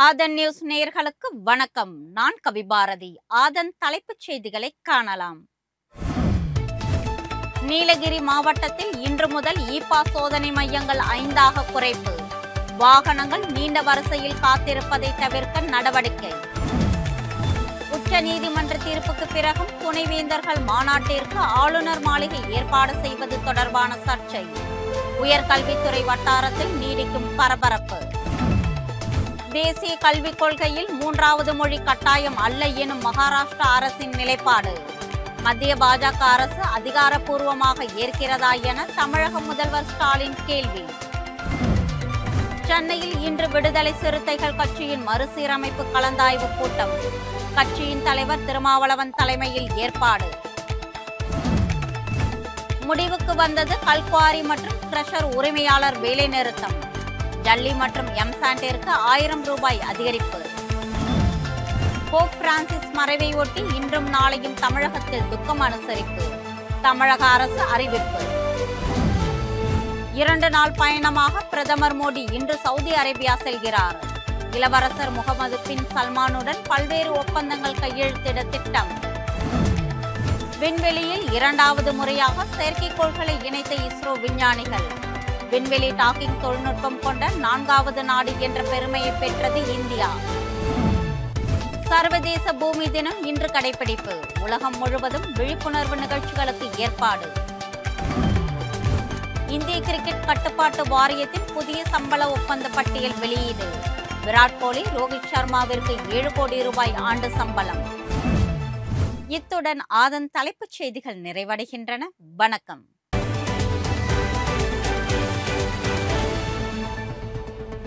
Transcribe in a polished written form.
ஆதன் news நேயர்களுக்கு வணக்கம். நான் கவிபாரதி. ஆதன் தலைப்புச் செய்திகளை காணலாம். நீலகிரி மாவட்டத்தில் இன்று முதல் இ-பாஸ் சோதனை மையங்கள் 5ஆக குறைப்பு. வாகனங்கள் நீண்ட வரிசையில் காத்திருப்பதை தவிர்க்க நடவடிக்கை. உச்சநீதிமன்ற தீர்ப்புக்கு பிறகும் துணைவேந்தர்கள் மாநாட்டிற்கு ஆளுநர் மாளிகை ஏற்பாடு செய்வது தொடர்பான சர்ச்சை. உயர்கல்வித்துறை வட்டாரத்தில் நீடிக்கும் பரபரப்பு. தேசிய கல்விக் கொள்கையில் 3வது மொழி கட்டாயம் அல்ல எனும் மகாராஷ்டிரா அரசின் நிலைப்பாடு. மத்திய பாஜக அரசு அதிகாரப்பூர்வமாக ஏற்கிறதா என தமிழக முதல்வர் ஸ்டாலின் கேள்வி. சென்னையில் இன்று விடுதலை சிறுத்தைகள் கட்சியின் மறுசீரமைப்பு கலந்தாய்வு கூட்டம். கட்சியின் தலைவர் திருமாவளவன் தலைமையில் ஏற்பாடு. முடிவுக்கு வந்தது கல்குவாரி மற்றும் கிரஷர் உரிமையாளர் வேலைநிறுத்தம். ஜல்லி மற்றும் எம்சாண்டிற்கு 1000 ரூபாய் அதிகரிப்பு. போப் பிரான்சிஸ் மறைவை ஒட்டி இன்றும் நாளையும் தமிழகத்தில் துக்கம் அனுசரிப்பு. தமிழக அரசு அறிவிப்பு. 2 நாள் பயணமாக பிரதமர் மோடி இன்று சவுதி அரேபியா செல்கிறார். இளவரசர் முகமது பின் சல்மானுடன் பல்வேறு ஒப்பந்தங்கள் கையெழுத்திட திட்டம். விண்வெளியில் 2வது முறையாக செயற்கைக்கோள்களை இணைத்த இஸ்ரோ விஞ்ஞானிகள். விண்வெளி டாக்கிங் தொழில்நுட்பம் கொண்ட 4வது நாடு என்ற பெருமையை பெற்றது இந்தியா. சர்வதேச பூமி தினம் இன்று கடைபிடிப்பு. உலகம் முழுவதும் விழிப்புணர்வு நிகழ்ச்சிகளுக்கு ஏற்பாடு. இந்திய கிரிக்கெட் கட்டுப்பாட்டு வாரியத்தின் புதிய சம்பள ஒப்பந்த பட்டியல் வெளியீடு. விராட் கோலி, ரோஹித் சர்மாவிற்கு 7 கோடி ரூபாய் ஆண்டு சம்பளம். இத்துடன் ஆதன் தலைப்புச் செய்திகள் நிறைவடைகின்றன. வணக்கம்.